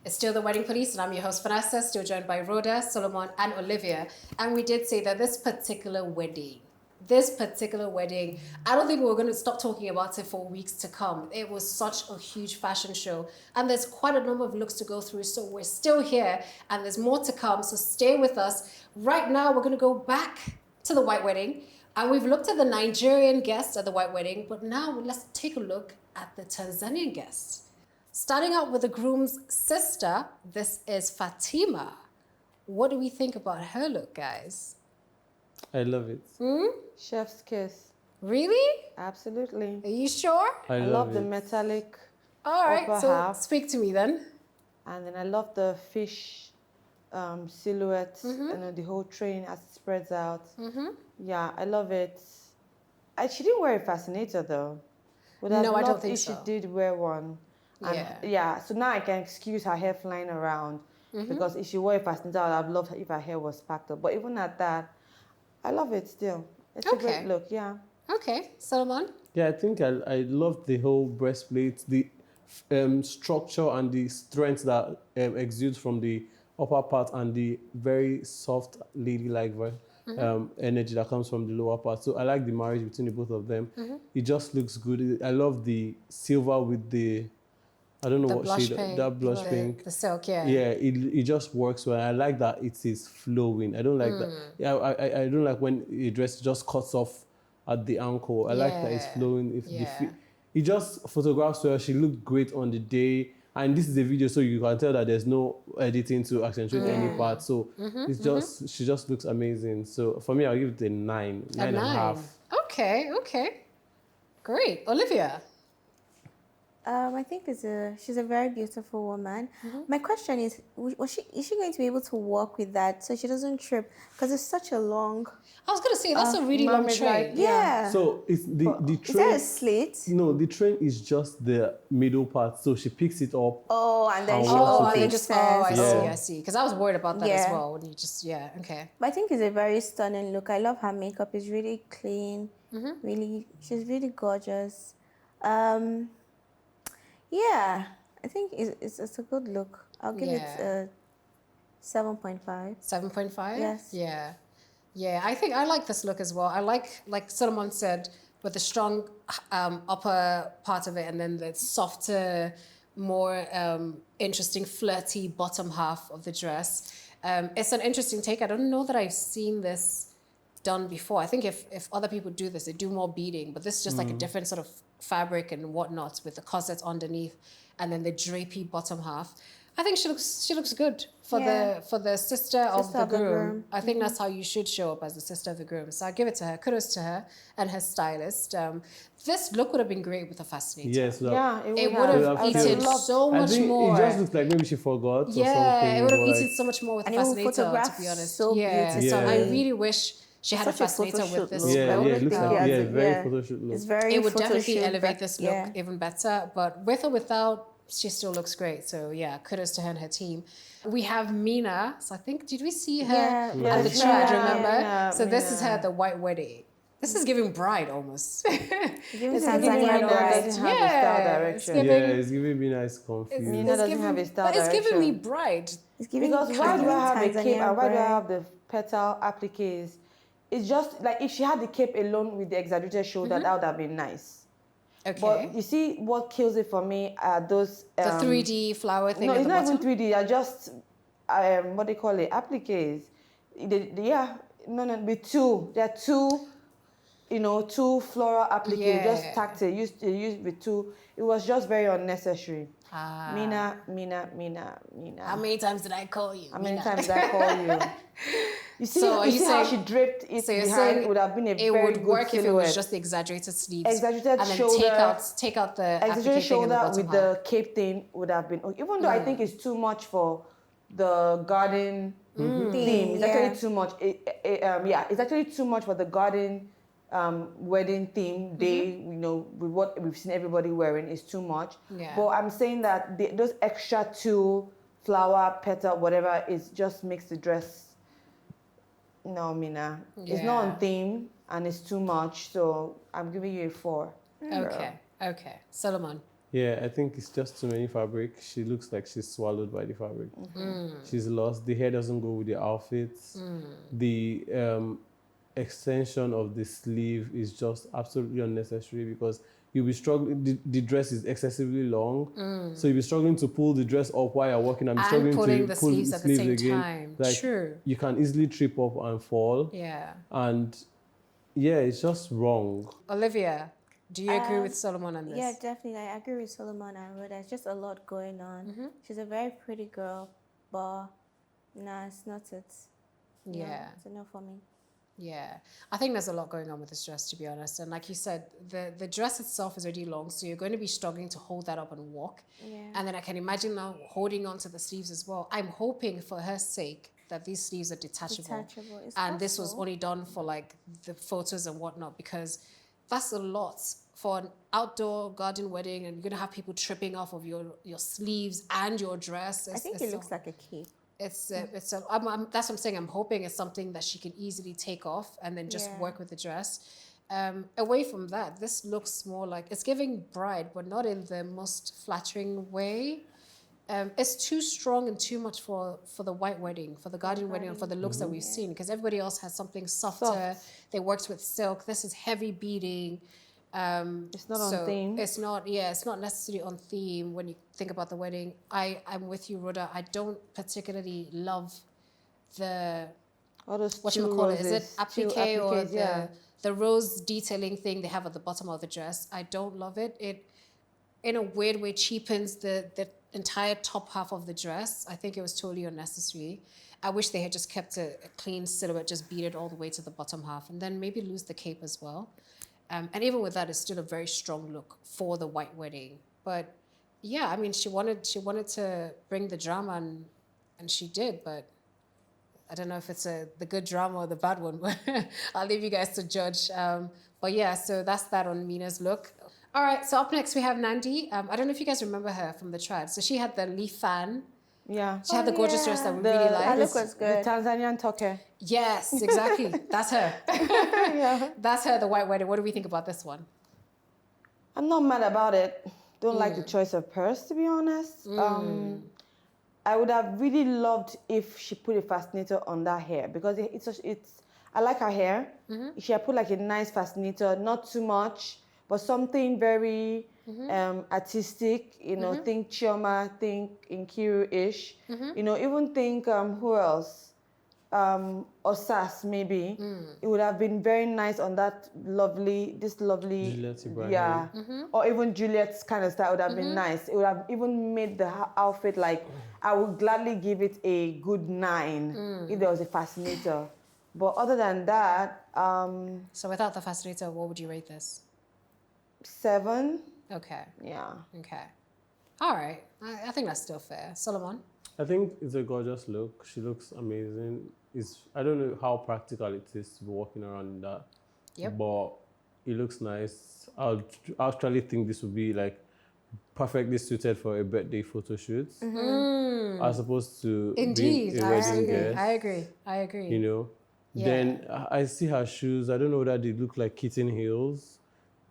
It's still the Wedding Police, and I'm your host, Vanessa, still joined by Rhoda, Solomon, and Olivia. And we did say that this particular wedding, I don't think we're going to stop talking about it for weeks to come. It was such a huge fashion show, and there's quite a number of looks to go through, so we're still here, and there's more to come, so stay with us. Right now, we're going to go back to the white wedding, and we've looked at the Nigerian guests at the white wedding, but now let's take a look at the Tanzanian guests. Starting out with the groom's sister, this is Fatima. What do we think about her look, guys? I love it. Chef's kiss. Really? Absolutely. Are you sure? I love the it. metallic All right, upper so half. speak to me then. And then I love the fish silhouette, the whole train as it spreads out. Yeah, I love it. She didn't wear a fascinator though. Would have No, I don't loved think if so. she did wear one. And Yeah. so now I can excuse her hair flying around because if she wore a fascinator, I'd have loved if her hair was packed up. But even at that, I love it still. It's a great look, yeah. Okay, Solomon? Yeah, I think I love the whole breastplate, the structure and the strength that exudes from the upper part and the very soft ladylike energy that comes from the lower part. So I like the marriage between the both of them. It just looks good. I love the silver with the, I don't know The what blush shade, pink, that blush pink. The silk, yeah. Yeah, it just works well. I like that it is flowing. I don't like that. Yeah, I don't like when a dress just cuts off at the ankle. I like that it's flowing. If the it just photographs well. She looked great on the day. And this is a video, so you can tell that there's no editing to accentuate any part. So it's just she just looks amazing. So for me, I'll give it a 9, 9.5. Okay. Great. Olivia? I think she's a very beautiful woman. My question is she going to be able to walk with that so she doesn't trip? Because it's such a long. I was going to say, that's a really long train. Yeah. So it's the train. Is there a slit? No, the train is just the middle part. So she picks it up. Oh, and then she walks with makes it. I see. Because I was worried about that as Yeah. well. When you just, okay. But I think it's a very stunning look. I love her makeup. It's really clean. Really, she's really gorgeous. Yeah, I think it's a good look. I'll give it a 7.5. 7.5? Yes. Yeah, I think I like this look as well. I like Solomon said, with the strong upper part of it and then the softer, more interesting, flirty bottom half of the dress. It's an interesting take. I don't know that I've seen this done before. I think if other people do this, they do more beading, but this is just like a different sort of fabric and whatnot with the corset underneath and then the drapey bottom half. I think she looks good for the sister of the groom. I think that's how you should show up, as the sister of the groom. So I give it to her. Kudos to her and her stylist. This look would have been great with a fascinator. Yes, it would have eaten so much more. It just looks like maybe she forgot or something. It would have eaten so much more with a fascinator, to be honest. So beautiful. So I really wish she had a fascinator with this. It looks like very photo shoot look. It's very. It would definitely elevate this look even better. But with or without, she still looks great. So kudos to her and her team. We have Mina. So I think, did we see her at the trad, remember? So this is her at the white wedding. This is giving bride almost. It's Tanzania bride. It's giving me nice confused. Mina doesn't have a style but it's giving me bride. It's giving because why do I have a cape and why do I bride. have the petal appliques? It's just like if she had the cape alone with the exaggerated shoulder, that would have been nice. Okay. But you see, what kills it for me are those... the 3D flower thing No, at it's the not bottom? even 3D. They're just, what they call it, appliques. With two. There are two, two floral appliques. Just tacked it. Used with two. It was just very unnecessary. Mina. How many times did I call you? How many times did I call you? You see, So you see how she draped it behind? It would have been a very good silhouette. It would work if it was just the exaggerated sleeves. Exaggerated and then shoulder. take out the exaggerated shoulder the with the cape thing would have been okay. Even though I think it's too much for the garden theme. It's actually too much. It's actually too much for the garden wedding theme day. With what we've seen everybody wearing is too much. Yeah. But I'm saying that those extra two flower, petal, whatever, just makes the dress. No, Mina. It's not on theme and it's too much. So I'm giving you a 4. Okay. Solomon. Yeah, I think it's just too many fabric. She looks like she's swallowed by the fabric. She's lost. The hair doesn't go with the outfits. The extension of the sleeve is just absolutely unnecessary because you'll be struggling. The dress is excessively long, so you'll be struggling to pull the dress up while you're walking and struggling pulling to the pull sleeves the at the sleeves same again. time. Like, True. you can easily trip up and fall. Yeah. And yeah, it's just wrong. Olivia, do you agree with Solomon on this? Yeah, definitely. I agree with Solomon and Rhoda. There's just a lot going on. She's a very pretty girl, but nah, it's not it. Yeah. No, it's a no for me. Yeah, I think there's a lot going on with this dress, to be honest. And like you said, the dress itself is already long, so you're going to be struggling to hold that up and walk. Yeah. And then I can imagine now holding on to the sleeves as well. I'm hoping for her sake that these sleeves are detachable. It's and this was possible. only done for like the photos and whatnot, because that's a lot for an outdoor garden wedding, and you're going to have people tripping off of your sleeves and your dress. I think it looks like a cape. That's what I'm saying. I'm hoping it's something that she can easily take off and then just work with the dress. Away from that, this looks more like it's giving bride, but not in the most flattering way. It's too strong and too much for the white wedding, for the garden wedding, and for the looks that we've seen. Because everybody else has something softer. They worked with silk. This is heavy beading. It's not on theme. It's not necessarily on theme when you think about the wedding. I'm with you, Rhoda. I don't particularly love the All those whatchamacallit. Is it applique or the rose detailing thing they have at the bottom of the dress? I don't love it. It in a weird way cheapens the entire top half of the dress. I think it was totally unnecessary. I wish they had just kept a clean silhouette, just beaded all the way to the bottom half, and then maybe lose the cape as well. And even with that, it's still a very strong look for the white wedding. But yeah, I mean, she wanted to bring the drama, and she did. But I don't know if it's the good drama or the bad one. But I'll leave you guys to judge. But yeah, so that's that on Mina's look. All right, so up next we have Nandi. I don't know if you guys remember her from the tribe. So she had the leaf fan. Yeah. She had the gorgeous dress that we really That liked. look was good. The Tanzanian toque. Yes, exactly. That's her. That's her, the white wedding. What do we think about this one? I'm not mad about it. Don't like the choice of purse, to be honest. I would have really loved if she put a fascinator on that hair, because I like her hair. She had put like a nice fascinator, not too much, but something very artistic, you know, think Chioma, think Nkiru-ish, you know, even think, who else? Osas, maybe. It would have been very nice on that lovely, Juliet's yeah. Or even Juliet's kind of style would have been nice. It would have even made the outfit like, I would gladly give it a good 9 if there was a fascinator. But other than that, So without the fascinator, what would you rate this? 7. Okay. Yeah. Okay. All right. I think that's still fair. Solomon? I think it's a gorgeous look. She looks amazing. I don't know how practical it is to be walking around in that. Yep. But it looks nice. I actually think this would be like perfectly suited for a birthday photo shoot, as opposed to Indeed. being a wedding guest. I agree. You know. Yeah. Then I see her shoes. I don't know whether they look like kitten heels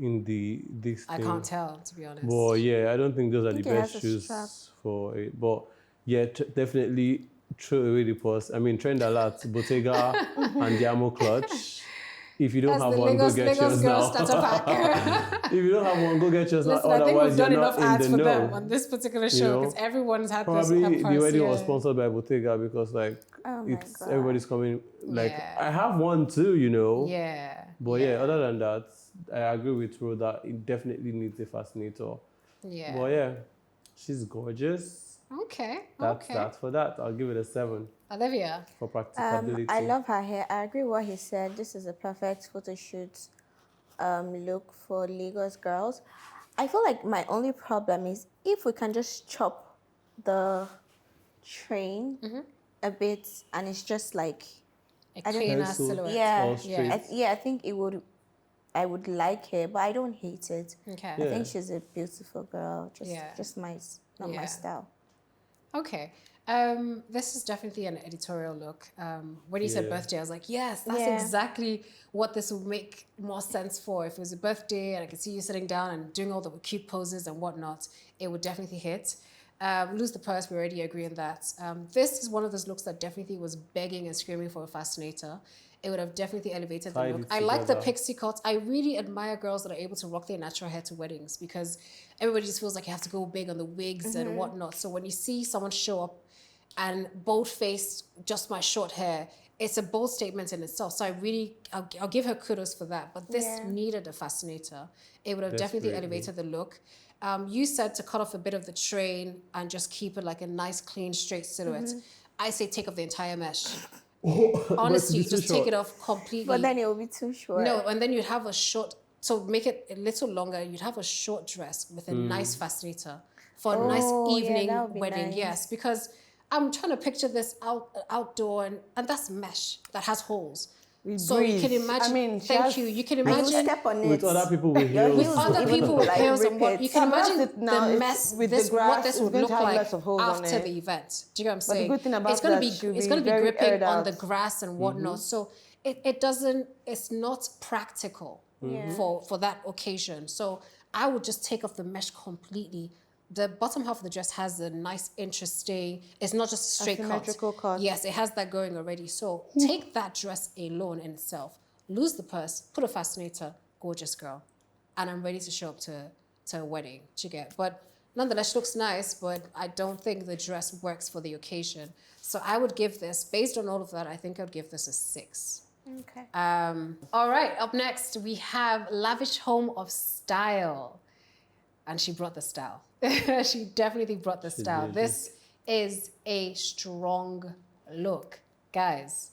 in this I thing. can't tell, to be honest. But yeah, I don't think those are the think it best has a shoes strap. for it. But yeah, definitely throw away the purse. I mean, Trend Alert, Bottega, and Diamo clutch. If you don't That's have the one, Lagos, go get yours girl now. starter pack. If you don't have one, go get yours Listen, now. I think we've Otherwise, done you're enough not ads in the for them know. on this particular You show, know? because everyone's had Probably this. the wedding was sponsored by Bottega, because like Oh my it's God. everybody's coming. Like Yeah. I have one too, you know. Yeah. But yeah, other than that, I agree with Ro that it definitely needs a fascinator. Yeah. But yeah, she's gorgeous. Okay. That's okay. that for that. I'll give it a 7 Olivia. for practicability. I love her hair. I agree with what he said. This is a perfect photo shoot look for Lagos girls. I feel like my only problem is if we can just chop the train a bit, and it's just like, A I don't cleaner know. silhouette. yeah, all straight. I think I would like her, but I don't hate it. Okay. I think she's a beautiful girl. Yeah. Just not Yeah. my style. Okay. This is definitely an editorial look. When you said Yeah. birthday, I was like, yes, that's Yeah. exactly what this would make more sense for. If it was a birthday and I could see you sitting down and doing all the cute poses and whatnot, it would definitely hit. Lose the purse, we already agree on that. This is one of those looks that definitely was begging and screaming for a fascinator. It would have definitely elevated the Tied look. it I like the together. pixie cut. I really admire girls that are able to rock their natural hair to weddings because everybody just feels like you have to go big on the wigs and whatnot. So when you see someone show up and bold-faced, just my short hair, it's a bold statement in itself. So I'll give her kudos for that. But this Yeah. needed a fascinator. It would have definitely Desperately. elevated the look. You said to cut off a bit of the train and just keep it like a nice, clean, straight silhouette. I say take off the entire mesh. Honestly, But it's too just take short. it off completely. But then it will be too short. No, and then you'd have a short, so make it a little longer, you'd have a short dress with a nice fascinator for a nice Oh, yeah, evening that would be wedding. nice. Yes, because I'm trying to picture this outdoor and that's mesh that has holes. So you can breeze. imagine, I mean, she thank has- you, you can And you imagine step on it. With other people with Your heels. heels with other will people even, with like, heels and rip what it. you can Yeah, but that's imagine it now. the It's mess with the this grass, what this it's would going look to have like lots of holes on after it. the event. Do you get what I'm But the saying? good thing about it's gonna that, be she'll it's be gonna be very gripping aired on the out. grass and whatnot. So it doesn't it's not practical Yeah. for that occasion. So I would just take off the mesh completely. The bottom half of the dress has a nice interesting, it's not just a straight Asymmetrical cut. Yes, it has that going already. So take that dress alone in itself, lose the purse, put a fascinator, gorgeous girl. And I'm ready to show up to a wedding, do you get? But nonetheless, she looks nice, but I don't think the dress works for the occasion. So I would give this, based on all of that, I think I'd give this a 6. Okay. All right, up next, we have Lavish Home of Style. And she brought the style. She definitely brought the style. did. This is a strong look. Guys,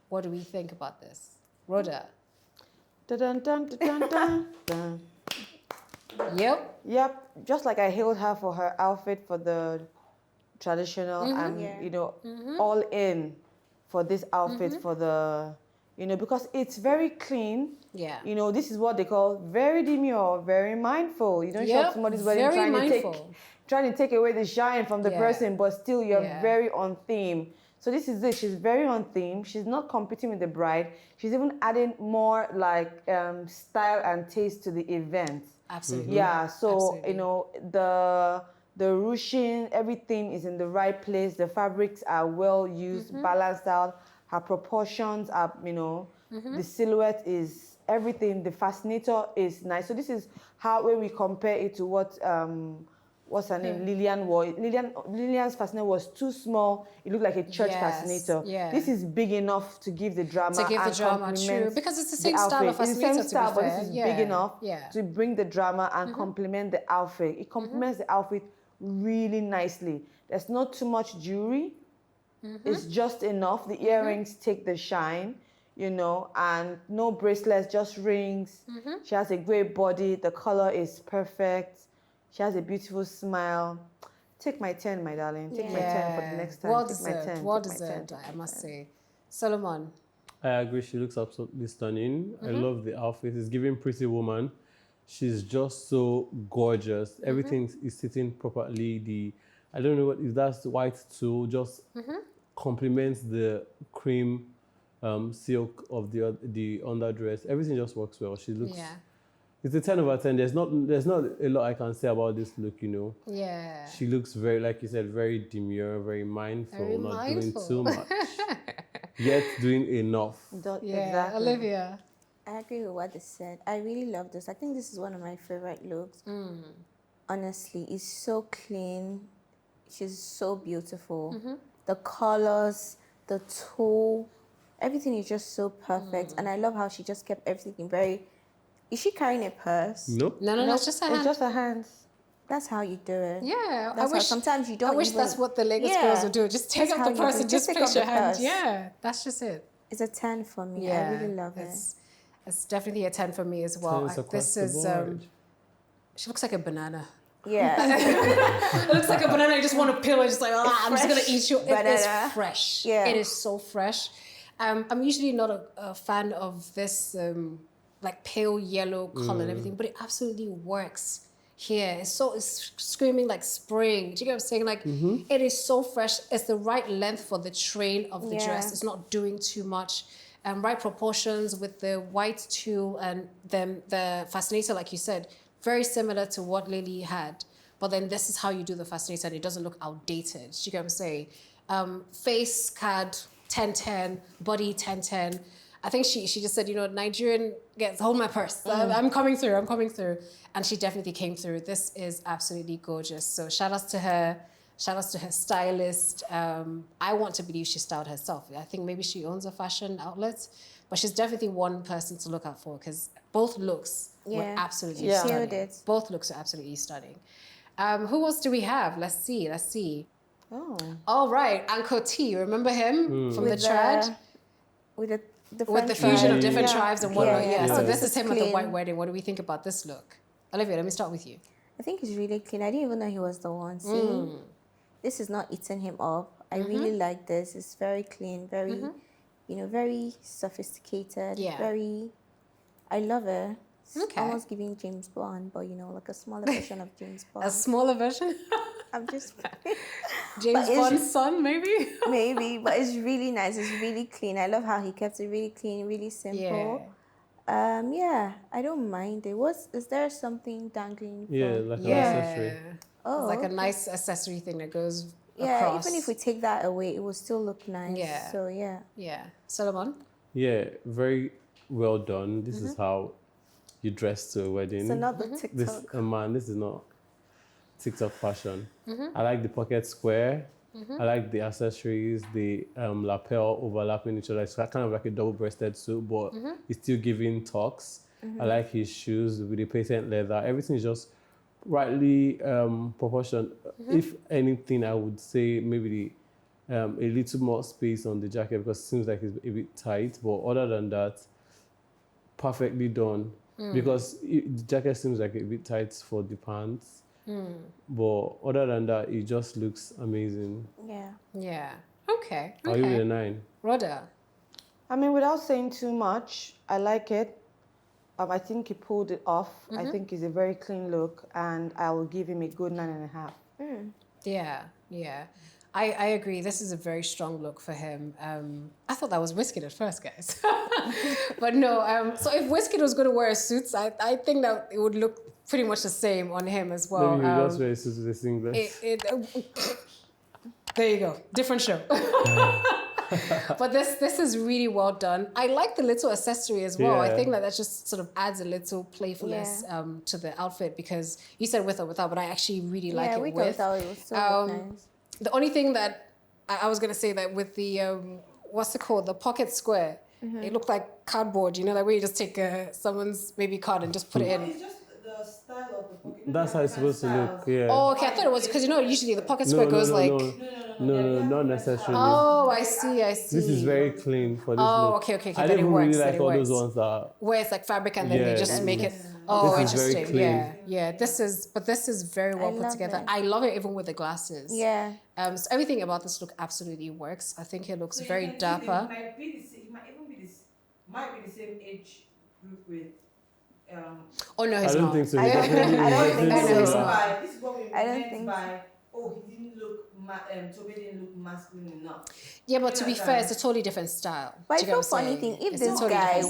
what do we think about this? Rhoda? Dun, dun, dun, dun, dun, dun. Yep. Yep, just like I hailed her for her outfit for the traditional, I'm, Yeah. all in for this outfit for the, because it's very clean. Yeah. This is what they call very demure, very mindful. You don't show up Yep, somebody's wedding very trying to take away the shine from the Yeah. person, but still you're Yeah. very on theme. So this is it. She's very on theme. She's not competing with the bride. She's even adding more like style and taste to the event. Absolutely. Yeah, so Absolutely. the ruching, everything is in the right place. The fabrics are well used, balanced out. Her proportions are, the silhouette is everything. The fascinator is nice. So this is how when we compare it to what what's her name, Lillian wore. Lillian's fascinator was too small. It looked like a church Yes, fascinator. yeah. This is big enough to give the drama To give the and drama, complement true. Because it's the the same style of outfit. It's the same fascinator, to be style, but fair. this is Yeah, big enough yeah. to bring the drama and complement the outfit. It complements the outfit really nicely. There's not too much jewelry. It's just enough. The earrings take the shine, and no bracelets, just rings. She has a great body. The color is perfect. She has a beautiful smile. Take my 10, my darling. Take my 10 for the next time. Well Take my 10. deserved. Take Well my 10, deserved, take I my must 10. say. Solomon? I agree. She looks absolutely stunning. I love the outfit. It's giving pretty woman. She's just so gorgeous. Everything is sitting properly. I don't know if that's white too. Just complements the cream silk of the underdress. Everything just works well. She looks. Yeah. It's a 10 over 10. There's not a lot I can say about this look. Yeah. She looks very, like you said, very demure, very mindful, Very not mindful. doing too much, yet doing enough. Yeah. Exactly. Olivia? I agree with what they said. I really love this. I think this is one of my favorite looks. Honestly, it's so clean. She's so beautiful. The colors, the tulle, everything is just so perfect. And I love how she just kept everything very... Is she carrying a purse? Nope. No, it's just a It's hand. just her hands. That's how you do it. Yeah, That's I how wish sometimes you don't I wish even- that's what the Lagos Yeah, girls would do. Just take that's up how the you purse do it. and Just just take fix up your the hand. purse. Yeah, that's just it. It's a 10 for me. Yeah, I really love it. It's definitely a 10 for me as well. 10s across This the is board. she looks like a banana. Yeah. It looks like a banana. You just want to peel it. Just like, I'm just gonna fresh eat you. It banana. is fresh. Yeah. It is so fresh. I'm usually not a fan of this like pale yellow color and everything, but it absolutely works here. It's screaming like spring. Do you get what I'm saying? Like it is so fresh. It's the right length for the train of the dress. It's not doing too much. Right proportions with the white tulle and then the fascinator, like you said, very similar to what Lily had. But then this is how you do the fascinator and it doesn't look outdated. Do you get what I'm saying? Face card 10-10, body 10-10. I think she just said, Nigerian gets, hold my purse. I'm coming through. And she definitely came through. This is absolutely gorgeous. So shout outs to her. Shout outs to her stylist. I want to believe she styled herself. I think maybe she owns a fashion outlet, but she's definitely one person to look out for because both looks were absolutely stunning. Both looks are absolutely stunning. Who else do we have? Let's see. Oh. All right, Ankot, remember him from the trad? With the fusion of different tribes and whatnot. Yeah. So this is him at the white wedding. What do we think about this look? Olivia, let me start with you. I think it's really clean. I didn't even know he was the one. See, this is not eating him up. I really like this. It's very clean, very, very sophisticated. Yeah. I love it. It's almost giving James Bond, but like a smaller version of James Bond. A smaller version? I'm just James Bond's son, maybe? Maybe, but it's really nice. It's really clean. I love how he kept it really clean, really simple. I don't mind it. Is there something dangling? Like an accessory. Oh, it's like a nice accessory thing that goes across. Even if we take that away, it will still look nice. Yeah. So Solomon? Yeah, very well done. This is how you dress to a wedding. So not the TikTok. This is not TikTok fashion. I like the pocket square. I like the accessories, the lapel overlapping each other. It's kind of like a double-breasted suit, but it's still giving tucks. I like his shoes with the patent leather. Everything is just rightly proportioned. If anything, I would say maybe a little more space on the jacket because it seems like it's a bit tight. But other than that, perfectly done. Because the jacket seems like a bit tight for the pants. But other than that, it just looks amazing. Yeah. Okay. I'll give it a 9. Rhoda? I mean, without saying too much, I like it. I think he pulled it off. I think it's a very clean look, and I will give him a good 9.5. Yeah. I agree. This is a very strong look for him. I thought that was Wizkid at first, guys. But no, so if Wizkid was going to wear a suit, I think that it would look pretty much the same on him as well. Maybe he just wear a suit with a singlet. There you go. Different show. But this is really well done. I like the little accessory as well. I think that just sort of adds a little playfulness to the outfit because you said with or without, but I actually really like it with. Without, it was so nice. The only thing that I was going to say that with the, what's it called? The pocket square. It looked like cardboard, like where you just take someone's maybe card and just put it in. It's just the style of the pocket. That's how it's supposed to look, Oh, okay. I thought it was, because usually the pocket square goes like... No, not necessarily. Oh, I see. This is very clean for this look. Oh, okay. I didn't really like all those ones that... Where it's like fabric and then they just make it... Oh, this is interesting. Very clean. Yeah. This is very well put together. It. I love it even with the glasses. Yeah. So everything about this look absolutely works. I think it looks very dapper. Might be the same age group with. Oh no, he's I don't not. think so. I don't think so. This is what we meant by. Oh, he didn't look. Toby didn't look masculine enough. Yeah, but to be fair, it's a totally different style. But it's a funny thing. If this guy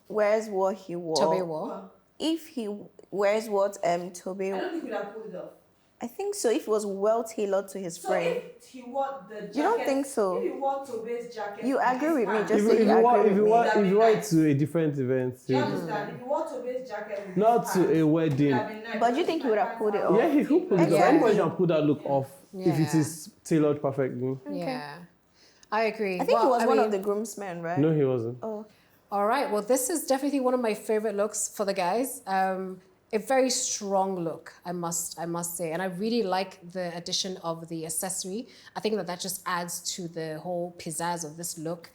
wears what he wore, Toby wore. If he wears what Toby, I don't think he would have pulled it off. I think so. If it was well tailored to his frame. If he wore the jacket, you don't think so? If he wore Toby's jacket, you agree with me? Just if say you agree with me. If you went to a different event, you understand? If you wore Toby's jacket, not to a wedding. But do you think he would have pulled it off? Yeah, he could pull it off. Anybody can pull that look off if it is tailored perfectly. Yeah, I agree. I think he was one of the groomsmen, right? No, he wasn't. Oh. All right. Well, this is definitely one of my favorite looks for the guys. A very strong look, I must say. And I really like the addition of the accessory. I think that just adds to the whole pizzazz of this look.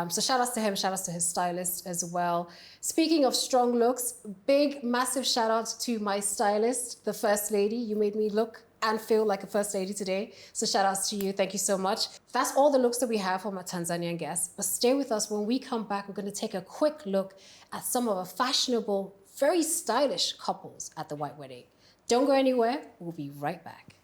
So shout outs to him, shout outs to his stylist as well. Speaking of strong looks, big, massive shout out to my stylist, the First Lady. You made me look and feel like a First Lady today. So shout outs to you. Thank you so much. That's all the looks that we have from our Tanzanian guests. But stay with us. When we come back, we're going to take a quick look at some of our fashionable very stylish couples at the white wedding. Don't go anywhere. We'll be right back.